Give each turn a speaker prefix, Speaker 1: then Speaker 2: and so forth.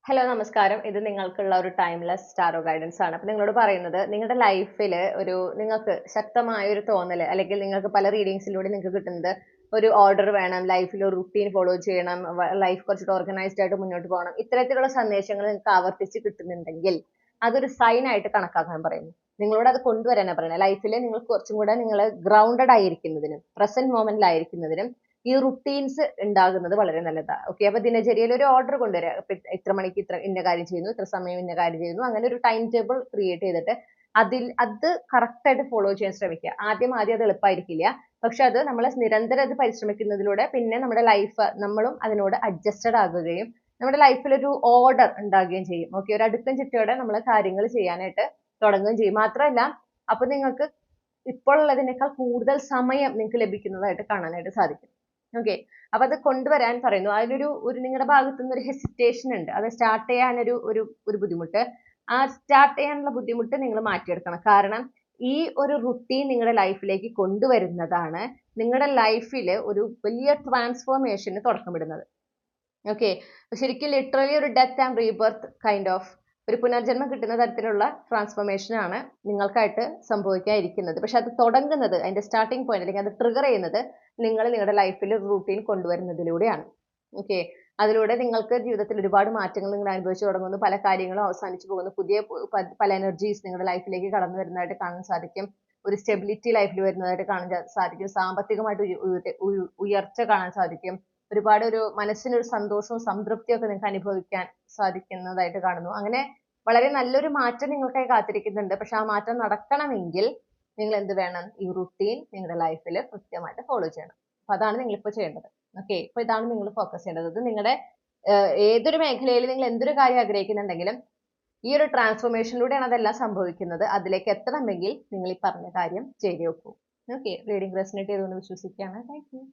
Speaker 1: Hello നമസ്കാരം. ഇത് നിങ്ങൾക്കുള്ള ഒരു ടൈംലെസ് ടാരോ ഗൈഡൻസ് ആണ്. അപ്പൊ നിങ്ങളോട് പറയുന്നത് നിങ്ങളുടെ ലൈഫിൽ നിങ്ങൾക്ക് ശക്തമായ ഒരു തോന്നൽ അല്ലെങ്കിൽ നിങ്ങൾക്ക് പല റീഡിങ്സിലൂടെ നിങ്ങൾക്ക് കിട്ടുന്നത് ഒരു ഓർഡർ വേണം, ലൈഫിൽ ഒരു റുട്ടീൻ ഫോളോ ചെയ്യണം, ലൈഫ് കുറച്ചുകൂടി ഓർഗനൈസ്ഡ് ആയിട്ട് മുന്നോട്ട് പോകണം. ഇത്തരത്തിലുള്ള സന്ദേശങ്ങൾ നിങ്ങൾക്ക് ആവർത്തിച്ച് കിട്ടുന്നുണ്ടെങ്കിൽ അതൊരു സൈൻ ആയിട്ട് കണക്കാക്കാൻ പറയുന്നു. നിങ്ങളോട് അത് കൊണ്ടുവരാനാണ് പറയുന്നത്. ലൈഫിൽ നിങ്ങൾ കുറച്ചും കൂടെ നിങ്ങൾ ഗ്രൗണ്ടഡ് ആയിരിക്കുന്നതിനും പ്രസന്റ് മൊമെന്റിലായിരിക്കുന്നതിനും ഈ റുട്ടീൻസ് ഉണ്ടാകുന്നത് വളരെ നല്ലതാണ്. ഓക്കെ, അപ്പൊ ദിനചര്യയിൽ ഒരു ഓർഡർ കൊണ്ടുവരിക. ഇപ്പൊ ഇത്ര മണിക്ക് ഇത്ര ഇന്ന കാര്യം ചെയ്യുന്നു, ഇത്ര സമയം ഇന്ന കാര്യം ചെയ്യുന്നു, അങ്ങനെ ഒരു ടൈം ടേബിൾ ക്രിയേറ്റ് ചെയ്തിട്ട് അത് കറക്റ്റ് ആയിട്ട് ഫോളോ ചെയ്യാൻ ശ്രമിക്കുക. ആദ്യം അത് എളുപ്പമായിരിക്കില്ല, പക്ഷെ അത് നമ്മൾ നിരന്തരം അത് പരിശ്രമിക്കുന്നതിലൂടെ പിന്നെ നമ്മുടെ ലൈഫ് നമ്മളും അതിനോട് അഡ്ജസ്റ്റഡ് ആകുകയും നമ്മുടെ ലൈഫിൽ ഒരു ഓർഡർ ഉണ്ടാകുകയും ചെയ്യും. ഓക്കെ, ഒരു അടുക്കും ചിട്ടയോടെ നമ്മൾ കാര്യങ്ങൾ ചെയ്യാനായിട്ട് തുടങ്ങുകയും ചെയ്യും. മാത്രമല്ല, അപ്പൊ നിങ്ങൾക്ക് ഇപ്പോൾ ഉള്ളതിനേക്കാൾ കൂടുതൽ സമയം നിങ്ങൾക്ക് ലഭിക്കുന്നതായിട്ട് കാണാനായിട്ട് സാധിക്കും. ഓക്കെ, അപ്പൊ അത് കൊണ്ടുവരാൻ പറയുന്നു. അതിലൊരു നിങ്ങളുടെ ഭാഗത്തു നിന്ന് ഒരു ഹെസിറ്റേഷൻ ഉണ്ട്. അത് സ്റ്റാർട്ട് ചെയ്യാൻ ഒരു ബുദ്ധിമുട്ട്. ആ സ്റ്റാർട്ട് ചെയ്യാനുള്ള ബുദ്ധിമുട്ട് നിങ്ങൾ മാറ്റിയെടുക്കണം. കാരണം ഈ ഒരു റുട്ടീൻ നിങ്ങളുടെ ലൈഫിലേക്ക് കൊണ്ടുവരുന്നതാണ് നിങ്ങളുടെ ലൈഫിൽ ഒരു വലിയ ട്രാൻസ്ഫോർമേഷന് തുടക്കമിടുന്നത്. ഓക്കെ, ശരിക്കും ലിറ്ററലി ഒരു death and rebirth kind of ഒരു പുനർജന്മം കിട്ടുന്ന തരത്തിലുള്ള ട്രാൻസ്ഫോർമേഷൻ ആണ് നിങ്ങൾക്കായിട്ട് സംഭവിക്കാതിരിക്കുന്നത്. പക്ഷെ അത് തുടങ്ങുന്നത്, അതിന്റെ സ്റ്റാർട്ടിംഗ് പോയിന്റ് അല്ലെങ്കിൽ അത് ട്രിഗർ ചെയ്യുന്നത് നിങ്ങൾ നിങ്ങളുടെ ലൈഫിൽ റൂട്ടീൻ കൊണ്ടുവരുന്നതിലൂടെയാണ്. ഓക്കെ, അതിലൂടെ നിങ്ങൾക്ക് ജീവിതത്തിൽ ഒരുപാട് മാറ്റങ്ങൾ നിങ്ങൾ അനുഭവിച്ചു തുടങ്ങുന്നു, പല കാര്യങ്ങളും അവസാനിച്ചു പോകുന്നു, പുതിയ പല എനർജീസ് നിങ്ങളുടെ ലൈഫിലേക്ക് കടന്നു വരുന്നതായിട്ട് കാണാൻ സാധിക്കും, ഒരു സ്റ്റെബിലിറ്റി ലൈഫിൽ വരുന്നതായിട്ട് കാണാൻ സാധിക്കും, സാമ്പത്തികമായിട്ട് ഉയർച്ച കാണാൻ സാധിക്കും, ഒരുപാട് മനസ്സിനൊരു സന്തോഷവും സംതൃപ്തിയും ഒക്കെ നിങ്ങൾക്ക് അനുഭവിക്കാൻ സാധിക്കുന്നതായിട്ട് കാണുന്നു. അങ്ങനെ വളരെ നല്ലൊരു മാറ്റം നിങ്ങൾക്കായി കാത്തിരിക്കുന്നുണ്ട്. പക്ഷെ ആ മാറ്റം നടക്കണമെങ്കിൽ നിങ്ങൾ എന്ത് വേണം? ഈ റുട്ടീൻ നിങ്ങളുടെ ലൈഫിൽ കൃത്യമായിട്ട് ഫോളോ ചെയ്യണം. അപ്പൊ അതാണ് നിങ്ങൾ ഇപ്പോൾ ചെയ്യേണ്ടത്. ഓക്കെ, ഇപ്പൊ ഇതാണ് നിങ്ങൾ ഫോക്കസ് ചെയ്യേണ്ടത്. ഇത് നിങ്ങളുടെ ഏതൊരു മേഖലയിൽ നിങ്ങൾ എന്തൊരു കാര്യം ആഗ്രഹിക്കുന്നുണ്ടെങ്കിലും ഈ ഒരു ട്രാൻസ്ഫോർമേഷനിലൂടെയാണ് അതെല്ലാം സംഭവിക്കുന്നത്. അതിലേക്ക് എത്തണമെങ്കിൽ നിങ്ങൾ ഈ പറഞ്ഞ കാര്യം ചെയ്തു നോക്കൂ. ഓക്കെ, റീഡിംഗ് റെസനേറ്റ് ചെയ്തുകൊണ്ട് വിശ്വസിക്കുകയാണ്. Thank you.